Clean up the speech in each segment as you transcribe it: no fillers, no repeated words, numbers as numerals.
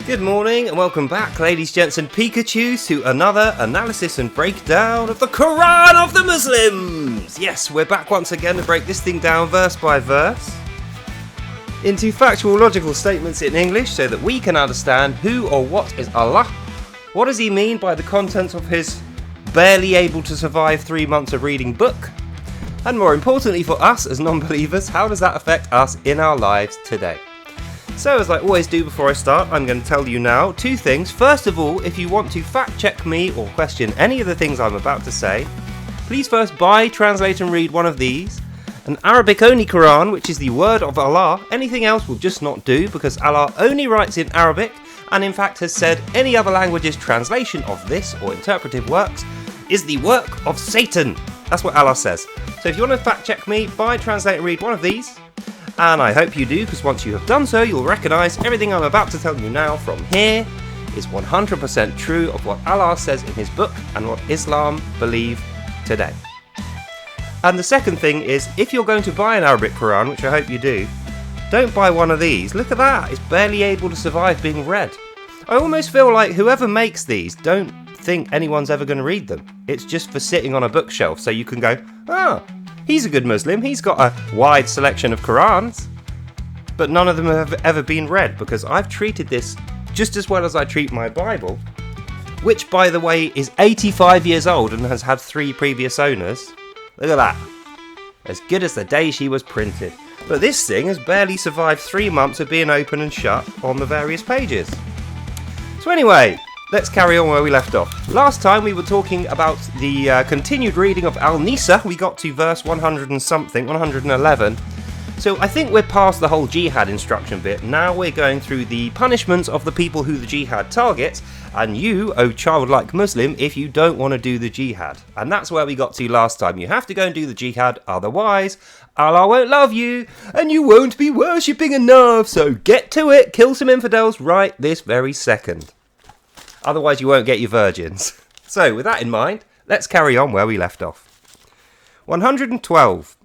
Good morning and welcome back, ladies, gents and Pikachus, to another analysis and breakdown of the Quran of the Muslims! Yes, we're back once again to break this thing down verse by verse into factual, logical statements in English so that we can understand who or what is Allah, what does he mean by the contents of his barely able to survive 3 months of reading book, and more importantly for us as non-believers, how does that affect us in our lives today? So, as I always do before I start, I'm going to tell you now 2 things. First of all, if you want to fact check me or question any of the things I'm about to say, please first buy, translate and read one of these. An Arabic only Quran, which is the word of Allah. Anything else will just not do because Allah only writes in Arabic and in fact has said any other language's translation of this or interpretive works is the work of Satan. That's what Allah says. So if you want to fact check me, buy, translate and read one of these. And I hope you do, because once you have done so, you'll recognise everything I'm about to tell you now from here is 100% true of what Allah says in his book and what Islam believe today. And the second thing is, if you're going to buy an Arabic Quran, which I hope you do, don't buy one of these. Look at that, it's barely able to survive being read. I almost feel like whoever makes these don't think anyone's ever going to read them. It's just for sitting on a bookshelf so you can go, he's a good Muslim, he's got a wide selection of Qurans, but none of them have ever been read, because I've treated this just as well as I treat my Bible, which by the way is 85 years old and has had 3 previous owners. Look at that, as good as the day she was printed. But this thing has barely survived 3 months of being open and shut on the various pages. So anyway, let's carry on where we left off. Last time we were talking about the continued reading of Al-NIISA. We got to verse 100 and something, 111. So I think we're past the whole jihad instruction bit. Now we're going through the punishments of the people who the jihad targets, and you, O childlike Muslim, if you don't want to do the jihad. And that's where we got to last time. You have to go and do the jihad, otherwise Allah won't love you, and you won't be worshipping enough. So get to it, kill some infidels right this very second. Otherwise you won't get your virgins. So with that in mind, let's carry on where we left off. 112.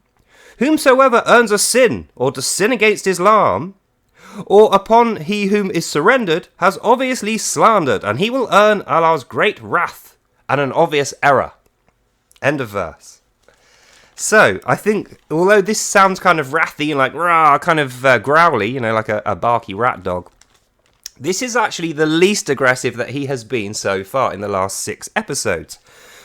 Whomsoever earns a sin, or does sin against Islam, or upon he whom is surrendered, has obviously slandered, and he will earn Allah's great wrath, and an obvious error. End of verse. So, I think, although this sounds kind of wrathy and like, rah, kind of growly, like a barky rat dog, this is actually the least aggressive that he has been so far in the last 6 episodes.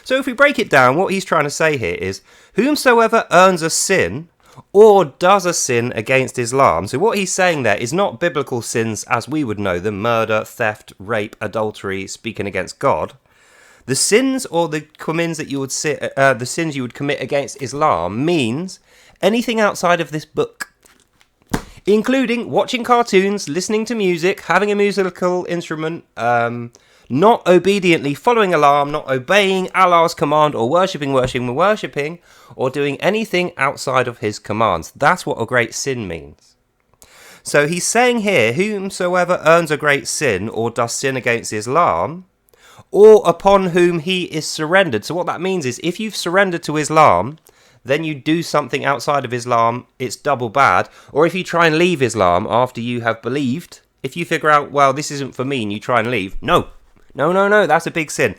So if we break it down, what he's trying to say here is, whomsoever earns a sin or does a sin against Islam. So what he's saying there is not biblical sins as we would know them: murder, theft, rape, adultery, speaking against God. The sins or the sins you would commit against Islam means anything outside of this book, including watching cartoons, listening to music, having a musical instrument, not obediently following Allah, not obeying Allah's command, or worshipping, or doing anything outside of his commands. That's what a great sin means. So he's saying here, whomsoever earns a great sin or does sin against Islam, or upon whom he is surrendered. So what that means is, if you've surrendered to Islam, then you do something outside of Islam, it's double bad. Or if you try and leave Islam after you have believed, if you figure out, well, this isn't for me, and you try and leave, no, that's a big sin.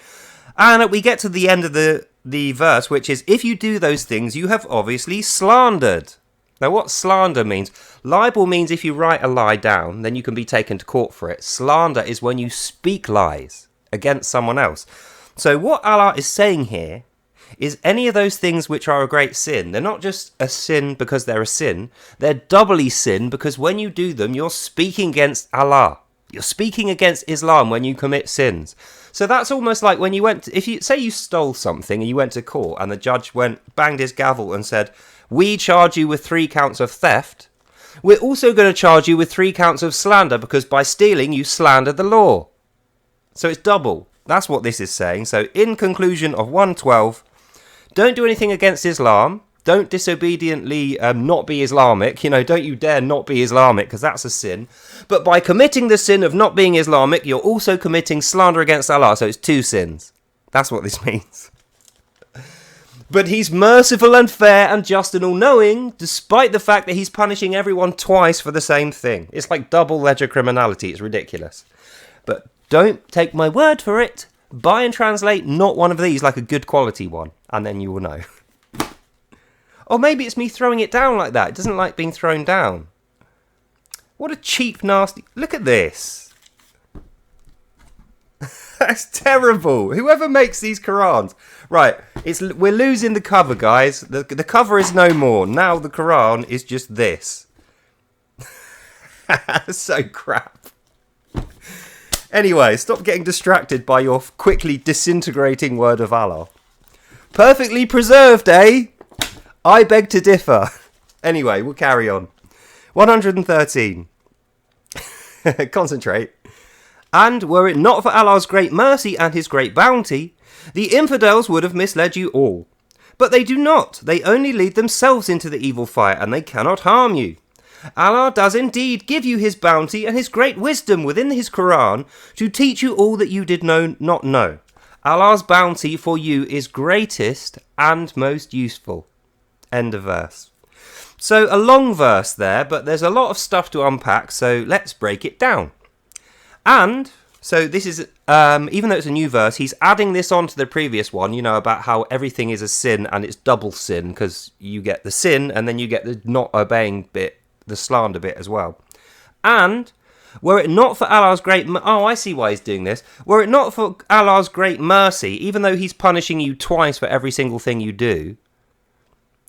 And we get to the end of the verse, which is, if you do those things, you have obviously slandered. Now, what slander means? Libel means if you write a lie down, then you can be taken to court for it. Slander is when you speak lies against someone else. So what Allah is saying here is any of those things which are a great sin, they're not just a sin because they're a sin, they're doubly sin because when you do them, you're speaking against Allah. You're speaking against Islam when you commit sins. So that's almost like when you if you say you stole something and you went to court and the judge banged his gavel and said, we charge you with 3 counts of theft. We're also going to charge you with 3 counts of slander because by stealing you slandered the law. So it's double. That's what this is saying. So in conclusion of 112, don't do anything against Islam. Don't disobediently not be Islamic. Don't you dare not be Islamic, because that's a sin. But by committing the sin of not being Islamic, you're also committing slander against Allah. So it's 2 sins. That's what this means. But he's merciful and fair and just and all-knowing, despite the fact that he's punishing everyone twice for the same thing. It's like double ledger criminality. It's ridiculous. But don't take my word for it. Buy and translate not one of these, like a good quality one, and then you will know. Or maybe it's me throwing it down like that. It doesn't like being thrown down. What a cheap, nasty... Look at this. That's terrible. Whoever makes these Qurans... Right, we're losing the cover, guys. The cover is no more. Now the Quran is just this. So crap. Anyway, stop getting distracted by your quickly disintegrating word of Allah. Perfectly preserved, eh? I beg to differ. Anyway, we'll carry on. 113. Concentrate. And were it not for Allah's great mercy and his great bounty, the infidels would have misled you all. But they do not. They only lead themselves into the evil fire, and they cannot harm you. Allah does indeed give you his bounty and his great wisdom within his Quran to teach you all that you did not know. Allah's bounty for you is greatest and most useful. End of verse. So a long verse there, but there's a lot of stuff to unpack, so let's break it down. And... so this is, even though it's a new verse, he's adding this on to the previous one, you know, about how everything is a sin and it's double sin, because you get the sin and then you get the not obeying bit, the slander bit as well. And, were it not for Allah's great... oh, I see why he's doing this. Were it not for Allah's great mercy, even though he's punishing you twice for every single thing you do,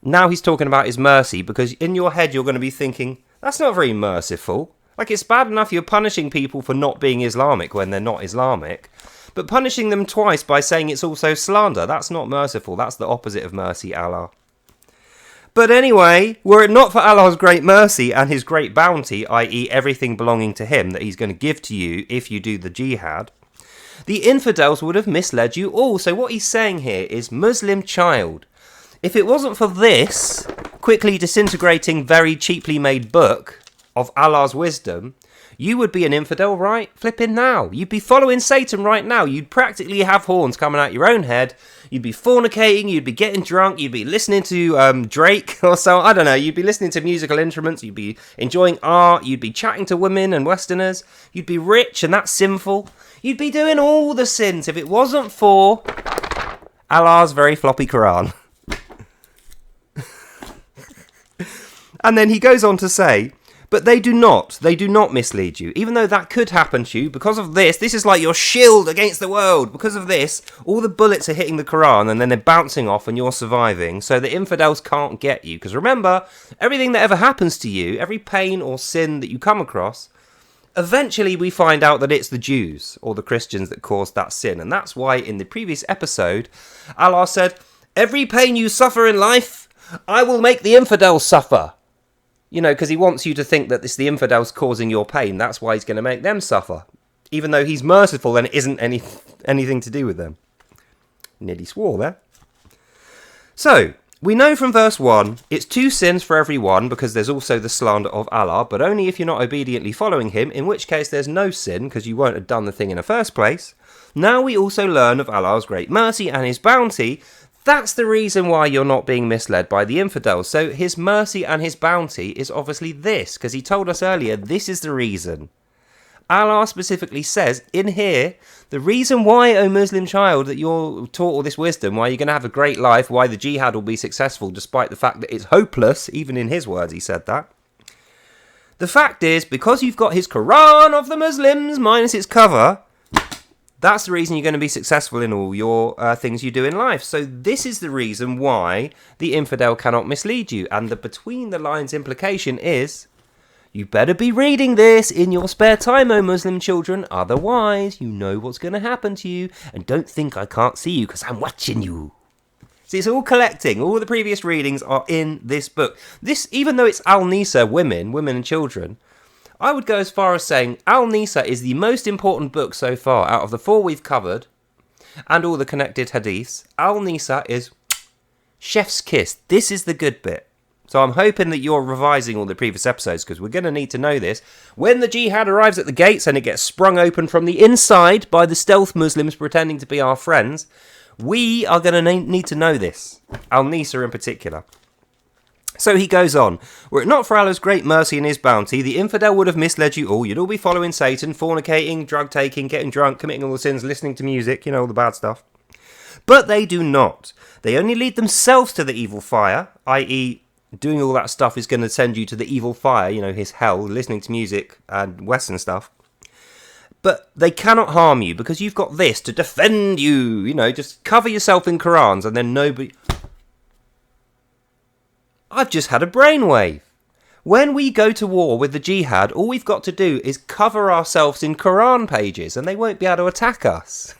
now he's talking about his mercy, because in your head you're going to be thinking, that's not very merciful. Like, it's bad enough you're punishing people for not being Islamic when they're not Islamic, but punishing them twice by saying it's also slander, that's not merciful. That's the opposite of mercy, Allah. But anyway, were it not for Allah's great mercy and his great bounty, i.e. everything belonging to him that he's going to give to you if you do the jihad, the infidels would have misled you all. So what he's saying here is, Muslim child, if it wasn't for this quickly disintegrating, very cheaply made book of Allah's wisdom, you would be an infidel right flipping now. You'd be following Satan right now. You'd practically have horns coming out your own head. You'd be fornicating, you'd be getting drunk, you'd be listening to Drake or so, I don't know, you'd be listening to musical instruments, you'd be enjoying art, you'd be chatting to women and Westerners, you'd be rich and that's sinful. You'd be doing all the sins if it wasn't for Allah's very floppy Quran. And then he goes on to say, but they do not mislead you, even though that could happen to you. Because of this is like your shield against the world. Because of this, all the bullets are hitting the Quran and then they're bouncing off and you're surviving, so the infidels can't get you. Because remember, everything that ever happens to you, every pain or sin that you come across, eventually we find out that it's the Jews or the Christians that caused that sin. And that's why in the previous episode, Allah said, every pain you suffer in life, I will make the infidels suffer. You know, because he wants you to think that it's the infidels causing your pain. That's why he's going to make them suffer. Even though he's merciful and it isn't anything to do with them. Nearly swore there. So, we know from verse 1, it's 2 sins for every one, because there's also the slander of Allah, but only if you're not obediently following him, in which case there's no sin, because you won't have done the thing in the first place. Now we also learn of Allah's great mercy and his bounty. That's the reason why you're not being misled by the infidels. So his mercy and his bounty is obviously this, because he told us earlier, this is the reason. Allah specifically says in here, the reason why, O Muslim child, that you're taught all this wisdom, why you're going to have a great life, why the jihad will be successful, despite the fact that it's hopeless, even in his words he said that. The fact is, because you've got his Quran of the Muslims minus its cover, that's the reason you're going to be successful in all your things you do in life. So this is the reason why the infidel cannot mislead you. And the between the lines implication is, you better be reading this in your spare time, O Muslim children. Otherwise, you know what's going to happen to you. And don't think I can't see you because I'm watching you. See, it's all collecting. All the previous readings are in this book. This, even though it's Al-NIISA, women and children, I would go as far as saying Al-NIISA is the most important book so far out of the 4 we've covered and all the connected hadiths. Al-NIISA is chef's kiss. This is the good bit. So I'm hoping that you're revising all the previous episodes, because we're going to need to know this. When the jihad arrives at the gates and it gets sprung open from the inside by the stealth Muslims pretending to be our friends, We are going to need to know this. Al-NIISA in particular. So he goes on, were it not for Allah's great mercy and his bounty, the infidel would have misled you all. You'd all be following Satan, fornicating, drug taking, getting drunk, committing all the sins, listening to music, all the bad stuff. But they do not. They only lead themselves to the evil fire, i.e. doing all that stuff is going to send you to the evil fire, his hell, listening to music and Western stuff. But they cannot harm you because you've got this to defend you, just cover yourself in Qurans and then nobody... I've just had a brainwave. When we go to war with the jihad, all we've got to do is cover ourselves in Quran pages and they won't be able to attack us.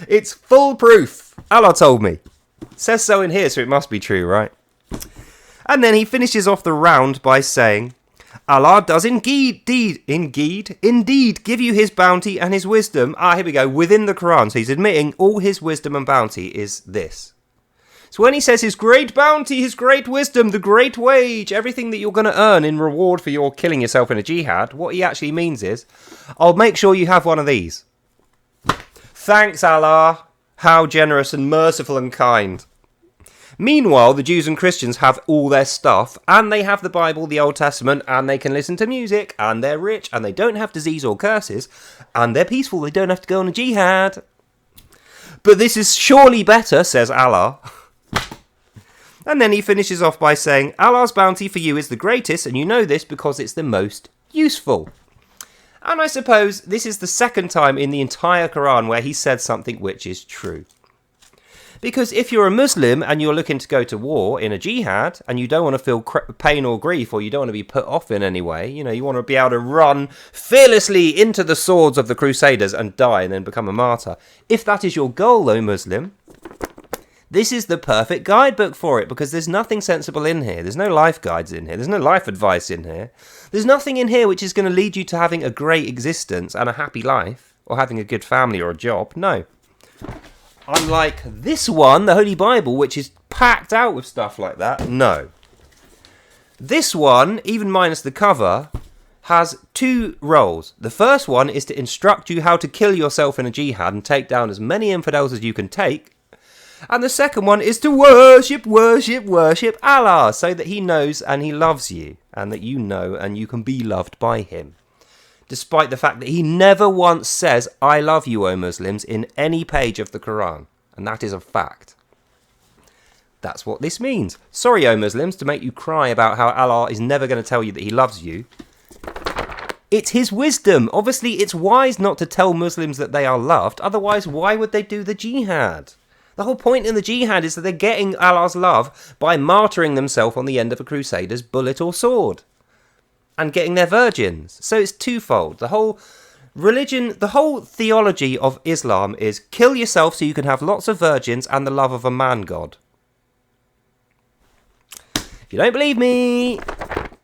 It's foolproof. Allah told me. It says so in here, so it must be true, right? And then he finishes off the round by saying, Allah does indeed give you his bounty and his wisdom. Here we go, within the Quran. So he's admitting all his wisdom and bounty is this. So when he says his great bounty, his great wisdom, the great wage, everything that you're going to earn in reward for your killing yourself in a jihad, what he actually means is, I'll make sure you have one of these. Thanks, Allah. How generous and merciful and kind. Meanwhile, the Jews and Christians have all their stuff, and they have the Bible, the Old Testament, and they can listen to music, and they're rich, and they don't have disease or curses, and they're peaceful, they don't have to go on a jihad. But this is surely better, says Allah. And then he finishes off by saying, Allah's bounty for you is the greatest, and you know this because it's the most useful. And I suppose this is the second time in the entire Quran where he said something which is true. Because if you're a Muslim and you're looking to go to war in a jihad, and you don't want to feel pain or grief, or you don't want to be put off in any way, you want to be able to run fearlessly into the swords of the Crusaders and die and then become a martyr. If that is your goal, though, Muslim, this is the perfect guidebook for it, because there's nothing sensible in here. There's no life guides in here. There's no life advice in here. There's nothing in here which is going to lead you to having a great existence and a happy life, or having a good family or a job. No. Unlike this one, the Holy Bible, which is packed out with stuff like that. No. This one, even minus the cover, has two roles. The first one is to instruct you how to kill yourself in a jihad and take down as many infidels as you can take. And the second one is to worship Allah, so that he knows and he loves you, and that you know and you can be loved by him. Despite the fact that he never once says, I love you, O Muslims, in any page of the Quran. And that is a fact. That's what this means. Sorry, O Muslims, to make you cry about how Allah is never going to tell you that he loves you. It's his wisdom. Obviously, it's wise not to tell Muslims that they are loved. Otherwise, why would they do the jihad? The whole point in the jihad is that they're getting Allah's love by martyring themselves on the end of a crusader's bullet or sword. And getting their virgins. So it's twofold. The whole religion, the whole theology of Islam is kill yourself so you can have lots of virgins and the love of a man god. If you don't believe me,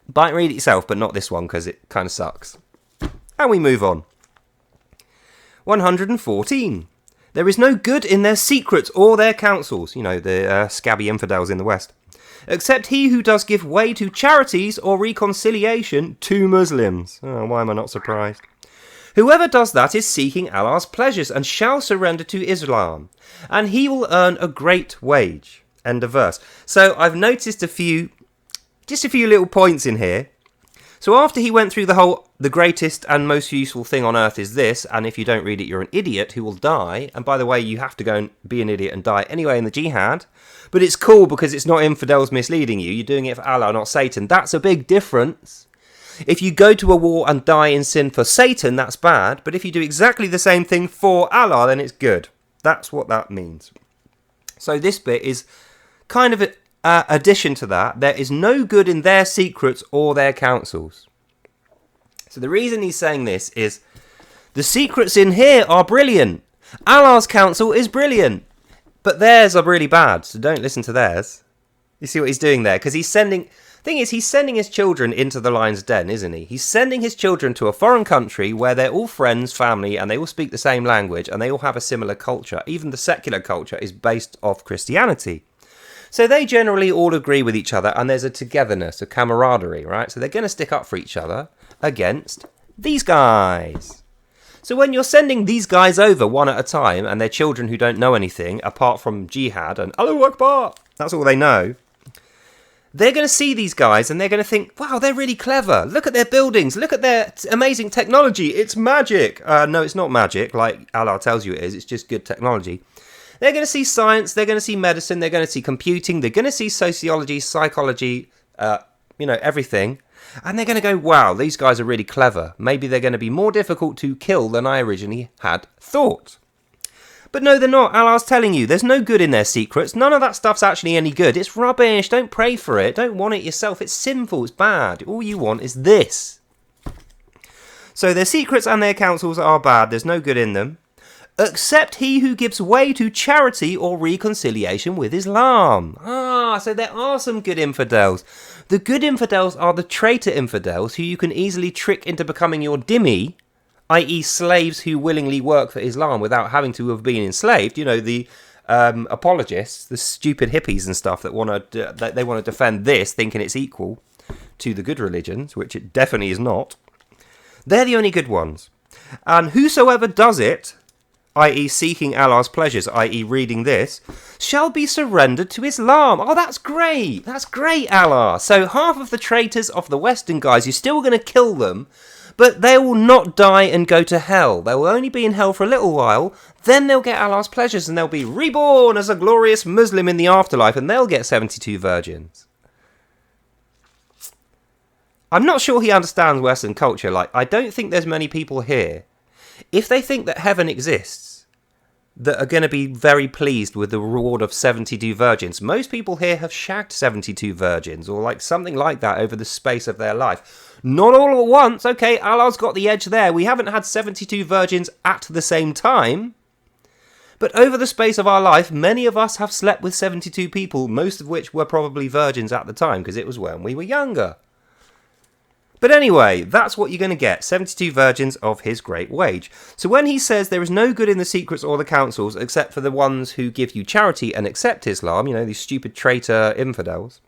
bite and read it yourself, but not this one because it kind of sucks. And we move on. 114. There is no good in their secrets or their counsels. The scabby infidels in the West. Except he who does give way to charities or reconciliation to Muslims. Oh, why am I not surprised? Whoever does that is seeking Allah's pleasures and shall surrender to Islam. And he will earn a great wage. End of verse. So I've noticed a few little points in here. So after he went through the greatest and most useful thing on earth is this, and if you don't read it, you're an idiot who will die. And by the way, you have to go and be an idiot and die anyway in the jihad. But it's cool because it's not infidels misleading you. You're doing it for Allah, not Satan. That's a big difference. If you go to a war and die in sin for Satan, that's bad. But if you do exactly the same thing for Allah, then it's good. That's what that means. So this bit is kind of addition to that. There is no good in their secrets or their counsels. So the reason he's saying this is the secrets in here are brilliant. Allah's counsel is brilliant. But theirs are really bad, so don't listen to theirs. You see what he's doing there? Because he's sending his children into the lion's den, isn't he? He's sending his children to a foreign country where they're all friends, family, and they all speak the same language, and they all have a similar culture. Even the secular culture is based off Christianity. So they generally all agree with each other, and there's a togetherness, a camaraderie, right? So they're going to stick up for each other against these guys. So when you're sending these guys over one at a time, and their children who don't know anything, apart from Jihad and Allahu Akbar, that's all they know, they're going to see these guys and they're going to think, wow, they're really clever. Look at their buildings. Look at their amazing technology. It's magic. No, it's not magic, like Allah tells you it is. It's just good technology. They're going to see science. They're going to see medicine. They're going to see computing. They're going to see sociology, psychology, everything. And they're going to go, wow, these guys are really clever. Maybe they're going to be more difficult to kill than I originally had thought. But no, they're not. Allah's telling you, there's no good in their secrets. None of that stuff's actually any good. It's rubbish. Don't pray for it. Don't want it yourself. It's sinful. It's bad. All you want is this. So their secrets and their counsels are bad. There's no good in them. Except he who gives way to charity or reconciliation with Islam. So there are some good infidels. The good infidels are the traitor infidels who you can easily trick into becoming your dhimmi, i.e. slaves who willingly work for Islam without having to have been enslaved. You know, the apologists, the stupid hippies and stuff that they want to defend this, thinking it's equal to the good religions, which it definitely is not. They're the only good ones. And whosoever does it, i.e. seeking Allah's pleasures, i.e. reading this, shall be surrendered to Islam. Oh, that's great. That's great, Allah. So half of the traitors of the Western guys, you're still going to kill them, but they will not die and go to hell. They will only be in hell for a little while. Then they'll get Allah's pleasures and they'll be reborn as a glorious Muslim in the afterlife, and they'll get 72 virgins. I'm not sure he understands Western culture. Like, I don't think there's many people here, if they think that heaven exists, that are going to be very pleased with the reward of 72 virgins. Most people here have shagged 72 virgins, or like something like that over the space of their life. Not all at once. Okay, Allah's got the edge there. We haven't had 72 virgins at the same time. But over the space of our life, many of us have slept with 72 people, most of which were probably virgins at the time, because it was when we were younger. But anyway, that's what you're going to get, 72 virgins of his great wage. So when he says there is no good in the secrets or the counsels, except for the ones who give you charity and accept Islam, you know, these stupid traitor infidels,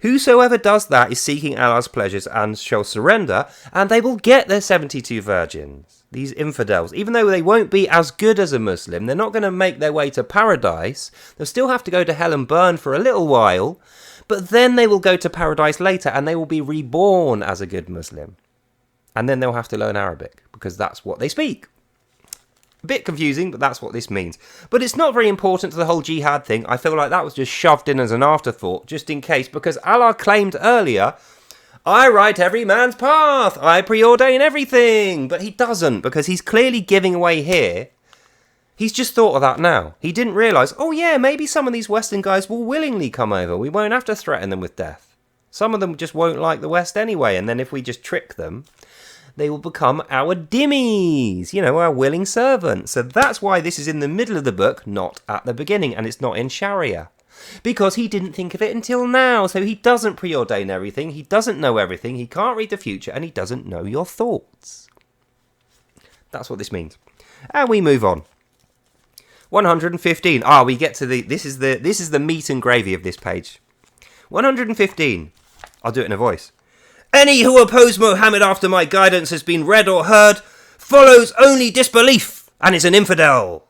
whosoever does that is seeking Allah's pleasures and shall surrender, and they will get their 72 virgins. These infidels, even though they won't be as good as a Muslim, they're not going to make their way to paradise. They'll still have to go to hell and burn for a little while, but then they will go to paradise later and they will be reborn as a good Muslim. And then they'll have to learn Arabic, because that's what they speak. A bit confusing, but that's what this means. But it's not very important to the whole jihad thing. I feel like that was just shoved in as an afterthought, just in case, because Allah claimed earlier, I write every man's path, I preordain everything. But he doesn't, because he's clearly giving away here. He's just thought of that now. He didn't realise, oh yeah, maybe some of these Western guys will willingly come over. We won't have to threaten them with death. Some of them just won't like the West anyway, and then if we just trick them, they will become our dhimmis, you know, our willing servants. So that's why this is in the middle of the book, not at the beginning, and it's not in Sharia. Because he didn't think of it until now, so he doesn't preordain everything, he doesn't know everything, he can't read the future, and he doesn't know your thoughts. That's what this means. And we move on. 115. We get to this is the meat and gravy of this page. 115. I'll do it in a voice. Any who oppose Muhammad after my guidance has been read or heard follows only disbelief and is an infidel.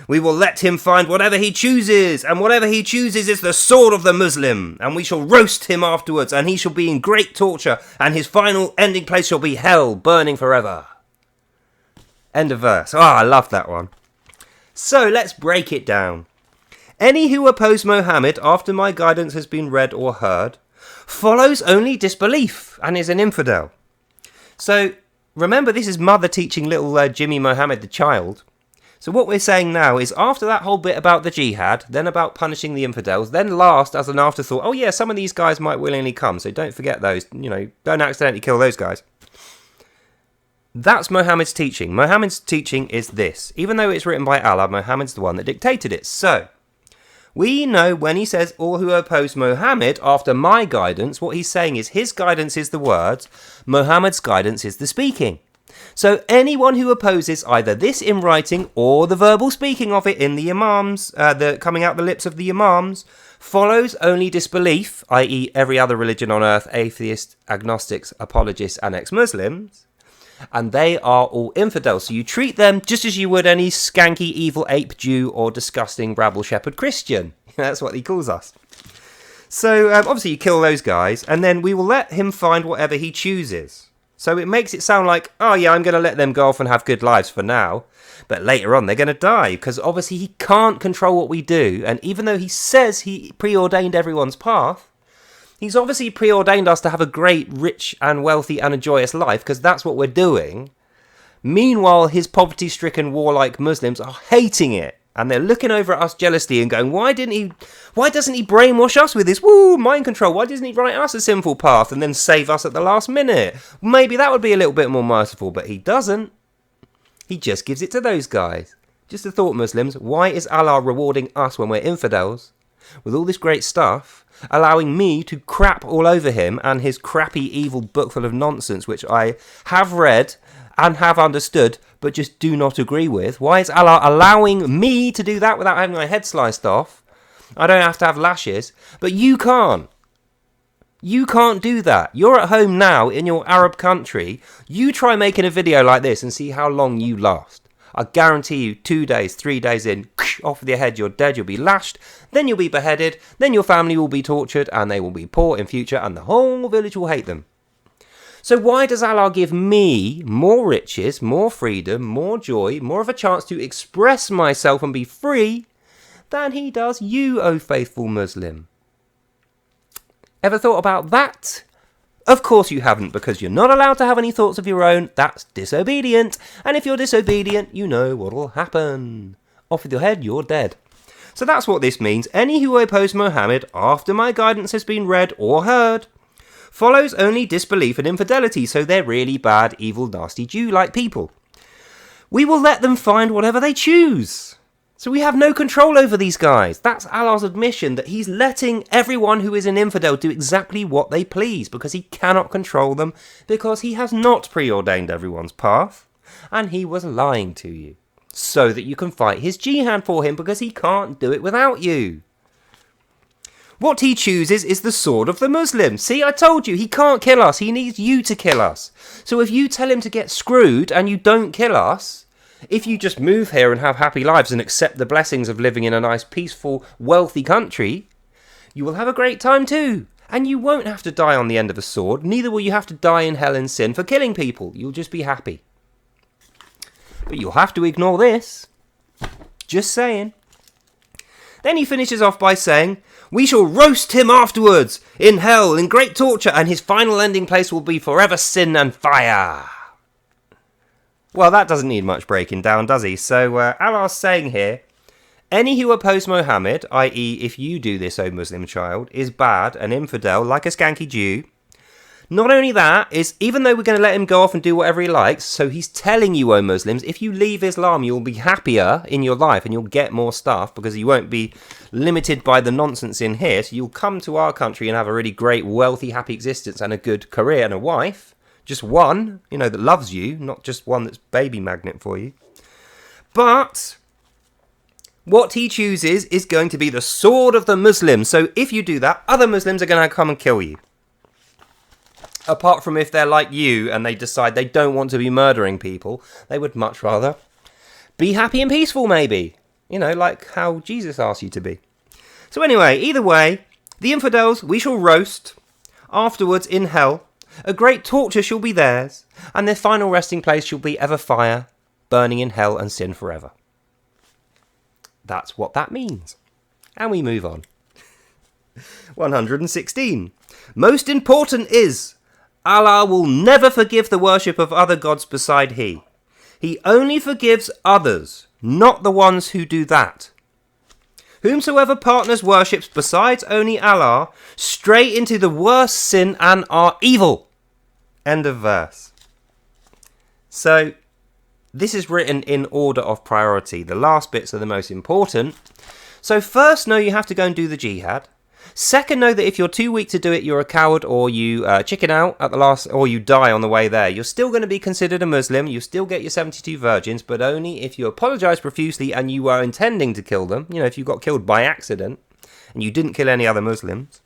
We will let him find whatever he chooses, and whatever he chooses is the sword of the Muslim, and we shall roast him afterwards, and he shall be in great torture, and his final ending place shall be hell, burning forever. End of verse. I love that one. So let's break it down. Any who oppose Muhammad after my guidance has been read or heard follows only disbelief and is an infidel. So remember, this is mother teaching little Jimmy Muhammad the child. So what we're saying now is, after that whole bit about the jihad, then about punishing the infidels, then last as an afterthought, oh yeah, some of these guys might willingly come, so don't forget those, you know, don't accidentally kill those guys. That's Muhammad's teaching. Muhammad's teaching is this. Even though it's written by Allah, Muhammad's the one that dictated it. So we know when he says all who oppose Muhammad after my guidance, what he's saying is his guidance is the words, Muhammad's guidance is the speaking. So anyone who opposes either this in writing or the verbal speaking of it in the imams, the coming out the lips of the imams, follows only disbelief, i.e. every other religion on earth, atheists, agnostics, apologists and ex-Muslims, and they are all infidels. So you treat them just as you would any skanky, evil ape Jew or disgusting rabble shepherd Christian. That's what he calls us. So obviously you kill those guys, and then we will let him find whatever he chooses. So it makes it sound like, oh yeah, I'm going to let them go off and have good lives for now. But later on, they're going to die, because obviously he can't control what we do. And even though he says he preordained everyone's path, he's obviously preordained us to have a great, rich and wealthy and a joyous life, because that's what we're doing. Meanwhile, his poverty-stricken, warlike Muslims are hating it. And they're looking over at us jealously and going, why doesn't he brainwash us with this mind control? Why doesn't he write us a sinful path and then save us at the last minute? Maybe that would be a little bit more merciful, but he doesn't. He just gives it to those guys. Just a thought, Muslims, why is Allah rewarding us when we're infidels with all this great stuff, allowing me to crap all over him and his crappy evil book full of nonsense, which I have read and have understood, but just do not agree with? Why is Allah allowing me to do that without having my head sliced off? I don't have to have lashes, but you can't. You can't do that. You're at home now in your Arab country. You try making a video like this and see how long you last. I guarantee you 2 days, 3 days in, off with your head, you're dead, you'll be lashed, then you'll be beheaded, then your family will be tortured, and they will be poor in future, and the whole village will hate them. So why does Allah give me more riches, more freedom, more joy, more of a chance to express myself and be free than he does you, O faithful Muslim? Ever thought about that? Of course you haven't, because you're not allowed to have any thoughts of your own. That's disobedient. And if you're disobedient, you know what will happen. Off with your head, you're dead. So that's what this means. Any who oppose Muhammad after my guidance has been read or heard follows only disbelief and infidelity, so they're really bad, evil, nasty Jew-like people. We will let them find whatever they choose. So we have no control over these guys. That's Allah's admission that he's letting everyone who is an infidel do exactly what they please, because he cannot control them, because he has not preordained everyone's path, and he was lying to you, so that you can fight his jihad for him, because he can't do it without you. What he chooses is the sword of the Muslim. See, I told you, he can't kill us. He needs you to kill us. So if you tell him to get screwed and you don't kill us, if you just move here and have happy lives and accept the blessings of living in a nice, peaceful, wealthy country, you will have a great time too. And you won't have to die on the end of a sword. Neither will you have to die in hell in sin for killing people. You'll just be happy. But you'll have to ignore this. Just saying. Then he finishes off by saying, we shall roast him afterwards in hell in great torture, and his final ending place will be forever sin and fire. Well, that doesn't need much breaking down, does he? So Allah's saying here, any who oppose Muhammad, i.e. if you do this, O Muslim child, is bad, an infidel, like a skanky Jew. Not only that, is even though we're going to let him go off and do whatever he likes, so he's telling you, O Muslims, if you leave Islam, you'll be happier in your life and you'll get more stuff because you won't be limited by the nonsense in here. So you'll come to our country and have a really great, wealthy, happy existence and a good career and a wife. Just one, that loves you, not just one that's baby magnet for you. But what he chooses is going to be the sword of the Muslim. So if you do that, other Muslims are going to come and kill you. Apart from if they're like you and they decide they don't want to be murdering people, they would much rather be happy and peaceful, maybe. Like how Jesus asked you to be. So anyway, either way, the infidels we shall roast. Afterwards, in hell, a great torture shall be theirs, and their final resting place shall be ever fire, burning in hell and sin forever. That's what that means. And we move on. 116. Most important is, Allah will never forgive the worship of other gods beside He. He only forgives others, not the ones who do that. Whomsoever partners worships besides only Allah, stray into the worst sin and are evil. End of verse. So, this is written in order of priority. The last bits are the most important. So first, know you have to go and do the jihad. Second, know that if you're too weak to do it, you're a coward, or you chicken out at the last, or you die on the way there. You're still going to be considered a Muslim. You still get your 72 virgins, but only if you apologise profusely and you were intending to kill them. If you got killed by accident and you didn't kill any other Muslims.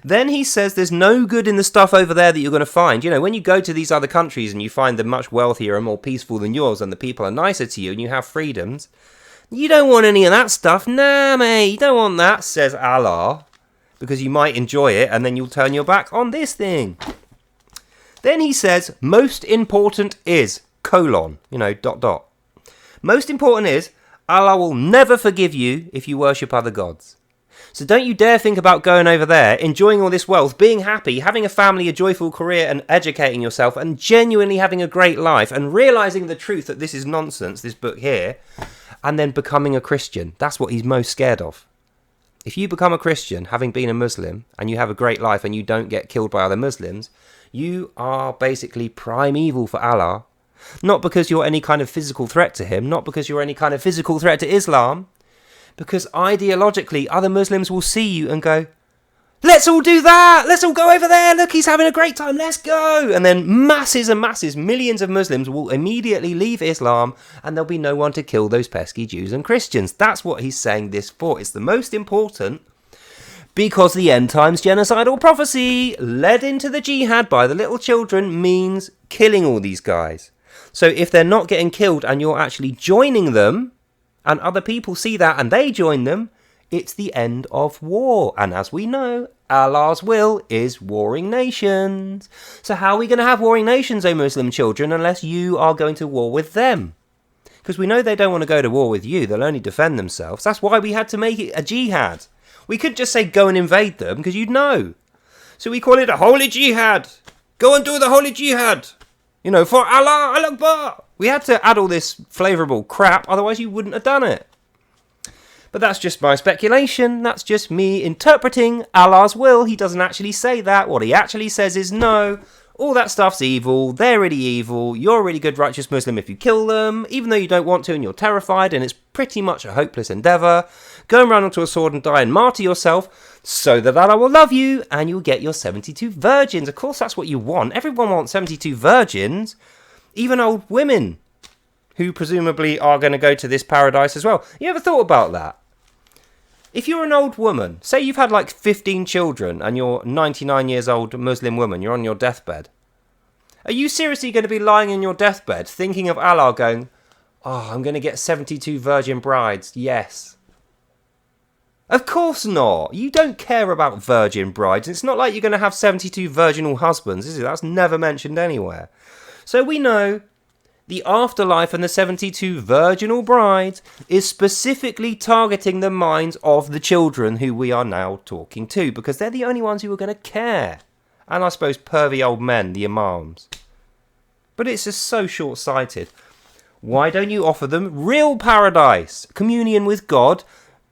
Then he says there's no good in the stuff over there that you're going to find. When you go to these other countries and you find them much wealthier and more peaceful than yours, and the people are nicer to you and you have freedoms, you don't want any of that stuff. Nah, mate, you don't want that, says Allah, because you might enjoy it and then you'll turn your back on this thing. Then he says, most important is, : Most important is, Allah will never forgive you if you worship other gods. So don't you dare think about going over there, enjoying all this wealth, being happy, having a family, a joyful career, and educating yourself, and genuinely having a great life, and realising the truth that this is nonsense, this book here, and then becoming a Christian. That's what he's most scared of. If you become a Christian, having been a Muslim, and you have a great life, and you don't get killed by other Muslims, you are basically prime evil for Allah. Not because you're any kind of physical threat to him, not because you're any kind of physical threat to Islam, because ideologically other Muslims will see you and go, let's all do that, let's all go over there, look, he's having a great time, let's go. And then masses and masses, millions of Muslims will immediately leave Islam, and there'll be no one to kill those pesky Jews and Christians. That's what he's saying this for. It's the most important, because the end times genocidal prophecy led into the jihad by the little children means killing all these guys. So if they're not getting killed and you're actually joining them, and other people see that and they join them, it's the end of war. And as we know, Allah's will is warring nations. So how are we going to have warring nations, O Muslim children, unless you are going to war with them? Because we know they don't want to go to war with you. They'll only defend themselves. That's why we had to make it a jihad. We could just say go and invade them, because you'd know. So we call it a holy jihad. Go and do the holy jihad. For Allah, Al-Akbar. We had to add all this flavourable crap, otherwise you wouldn't have done it. But that's just my speculation. That's just me interpreting Allah's will. He doesn't actually say that. What he actually says is, no, all that stuff's evil. They're really evil. You're a really good, righteous Muslim if you kill them, even though you don't want to and you're terrified and it's pretty much a hopeless endeavour. Go and run onto a sword and die and martyr yourself so that Allah will love you and you'll get your 72 virgins. Of course, that's what you want. Everyone wants 72 virgins. Even old women who presumably are going to go to this paradise as well. You ever thought about that? If you're an old woman, say you've had like 15 children and you're 99 years old Muslim woman, you're on your deathbed. Are you seriously going to be lying in your deathbed thinking of Allah going, oh, I'm going to get 72 virgin brides, yes. Of course not. You don't care about virgin brides. It's not like you're going to have 72 virginal husbands, is it? That's never mentioned anywhere. So we know the afterlife and the 72 virginal brides is specifically targeting the minds of the children who we are now talking to, because they're the only ones who are going to care. And I suppose pervy old men, the imams. But it's just so short-sighted. Why don't you offer them real paradise, communion with God,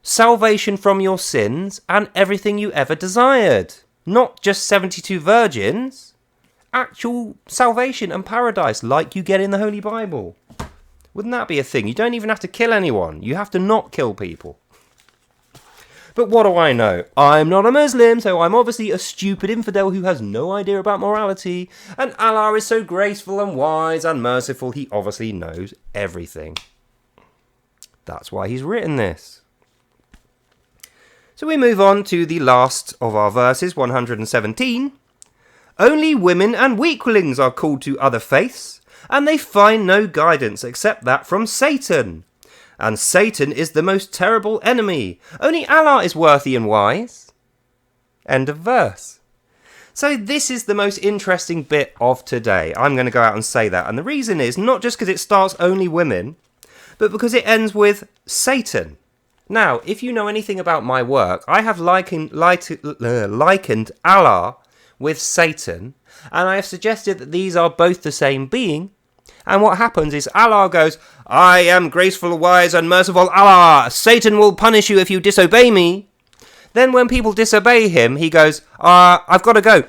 salvation from your sins, and everything you ever desired? Not just 72 virgins. Actual salvation and paradise like you get in the Holy Bible. Wouldn't that be a thing? You don't even have to kill anyone. You have to not kill people. But what do I know? I'm not a Muslim, so I'm obviously a stupid infidel who has no idea about morality. And Allah is so graceful and wise and merciful, he obviously knows everything. That's why he's written this. So we move on to the last of our verses, 117. Only women and weaklings are called to other faiths, and they find no guidance except that from Satan. And Satan is the most terrible enemy. Only Allah is worthy and wise. End of verse. So this is the most interesting bit of today. I'm going to go out and say that. And the reason is not just because it starts only women, but because it ends with Satan. Now, if you know anything about my work, I have likened Allah with Satan, and I have suggested that these are both the same being. And what happens is Allah goes, I am graceful, wise, and merciful Allah. Satan will punish you if you disobey me. Then when people disobey him, he goes, I've got to go.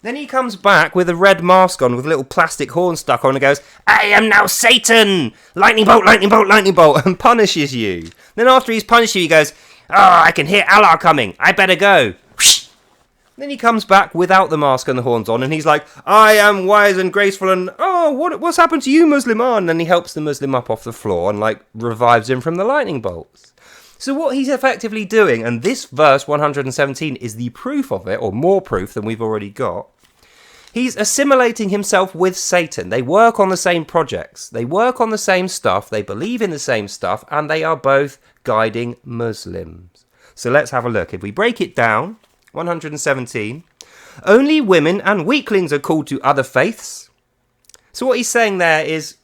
Then he comes back with a red mask on with a little plastic horn stuck on and goes, I am now Satan. Lightning bolt, lightning bolt, lightning bolt, and punishes you. Then after he's punished you, he goes, I can hear Allah coming. I better go. Then he comes back without the mask and the horns on, and he's like, I am wise and graceful, and what's happened to you, Muslim? And then he helps the Muslim up off the floor and revives him from the lightning bolts. So what he's effectively doing, and this verse 117 is the proof of it, or more proof than we've already got, he's assimilating himself with Satan. They work on the same projects, they work on the same stuff, they believe in the same stuff, and they are both guiding Muslims. So let's have a look. If we break it down, 117, only women and weaklings are called to other faiths. So what he's saying there is,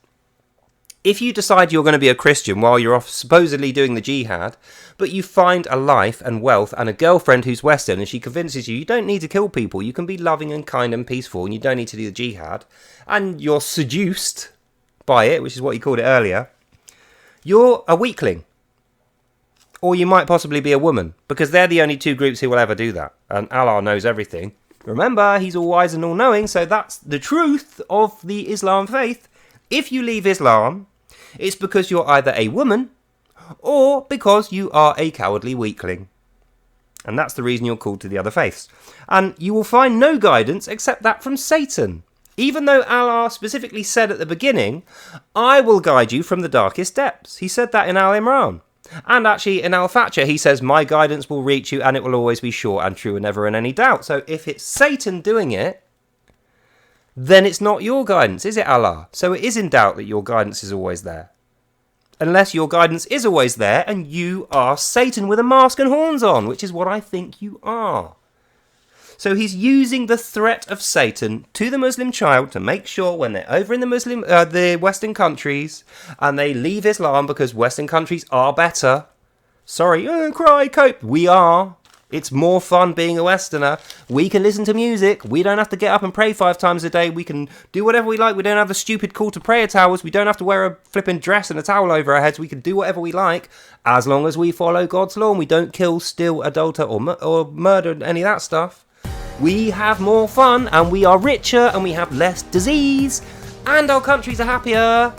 if you decide you're going to be a Christian while you're off supposedly doing the jihad, but you find a life and wealth and a girlfriend who's Western and she convinces you don't need to kill people, you can be loving and kind and peaceful and you don't need to do the jihad, and you're seduced by it, which is what he called it earlier, you're a weakling. Or you might possibly be a woman, because they're the only two groups who will ever do that. And Allah knows everything. Remember, he's all wise and all knowing, so that's the truth of the Islam faith. If you leave Islam, it's because you're either a woman or because you are a cowardly weakling. And that's the reason you're called to the other faiths. And you will find no guidance except that from Satan. Even though Allah specifically said at the beginning, I will guide you from the darkest depths. He said that in Al-Imran. And actually in Al-Fatiha he says, my guidance will reach you and it will always be sure and true and never in any doubt. So if it's Satan doing it, then it's not your guidance, is it, Allah? So it is in doubt that your guidance is always there. Unless your guidance is always there and you are Satan with a mask and horns on, which is what I think you are. So he's using the threat of Satan to the Muslim child to make sure when they're over in the Western countries and they leave Islam because Western countries are better. Sorry, cry, cope. We are. It's more fun being a Westerner. We can listen to music. We don't have to get up and pray 5 times a day. We can do whatever we like. We don't have the stupid call to prayer towels. We don't have to wear a flipping dress and a towel over our heads. We can do whatever we like as long as we follow God's law and we don't kill, steal, adulter or murder any of that stuff. We have more fun and we are richer and we have less disease and our countries are happier.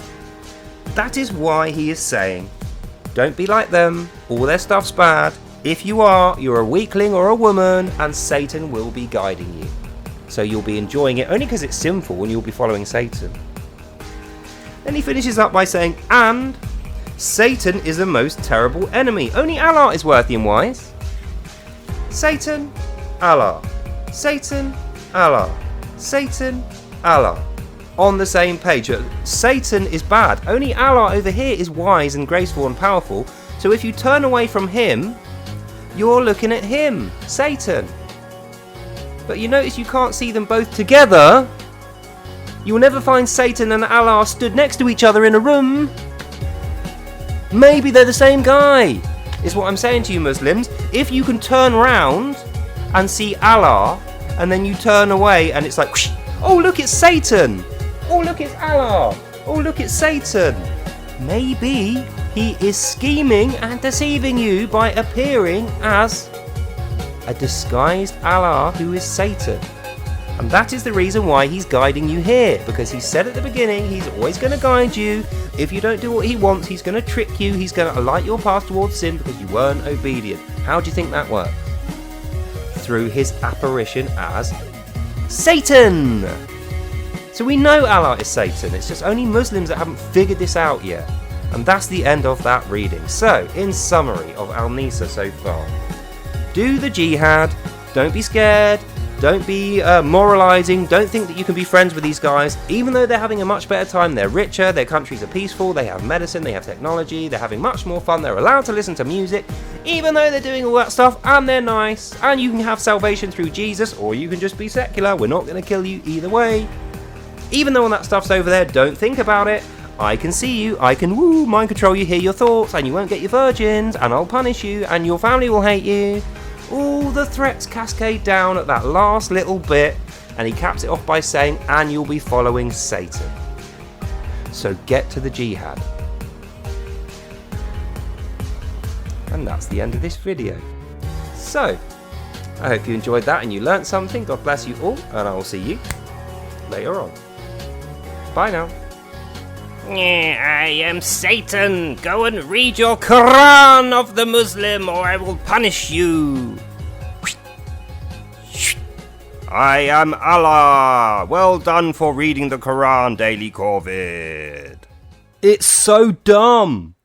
That is why he is saying, don't be like them. All their stuff's bad. If you are, you're a weakling or a woman, and Satan will be guiding you. So you'll be enjoying it only because it's sinful and you'll be following Satan. Then he finishes up by saying, and Satan is the most terrible enemy. Only Allah is worthy and wise. Satan, Allah. Satan, Allah. Satan, Allah. On the same page. Satan is bad. Only Allah over here is wise and graceful and powerful. So if you turn away from him, you're looking at him, Satan. But you notice you can't see them both together. You'll never find Satan and Allah stood next to each other in a room. Maybe they're the same guy, is what I'm saying to you Muslims. If you can turn round and see Allah, and then you turn away and it's like, whoosh, oh look, it's Satan. Oh look, it's Allah. Oh look, it's Satan. Maybe he is scheming and deceiving you by appearing as a disguised Allah who is Satan. And that is the reason why he's guiding you here. Because he said at the beginning, he's always going to guide you. If you don't do what he wants, he's going to trick you. He's going to light your path towards sin because you weren't obedient. How do you think that works? Through his apparition as Satan. So we know Allah is Satan. It's just only Muslims that haven't figured this out yet. And that's the end of that reading. So, in summary of Al-NIISA so far, do the jihad, don't be scared, don't be moralising, don't think that you can be friends with these guys, even though they're having a much better time, they're richer, their countries are peaceful, they have medicine, they have technology, they're having much more fun, they're allowed to listen to music, even though they're doing all that stuff, and they're nice, and you can have salvation through Jesus, or you can just be secular, we're not going to kill you either way. Even though all that stuff's over there, don't think about it. I can see you, I can mind control you, hear your thoughts, and you won't get your virgins, and I'll punish you, and your family will hate you. All the threats cascade down at that last little bit, and he caps it off by saying, and you'll be following Satan. So get to the jihad. And that's the end of this video. So, I hope you enjoyed that and you learnt something. God bless you all, and I will see you later on. Bye now. I am Satan. Go and read your Quran of the Muslim or I will punish you. I am Allah. Well done for reading the Quran, Daily Corvid. It's so dumb.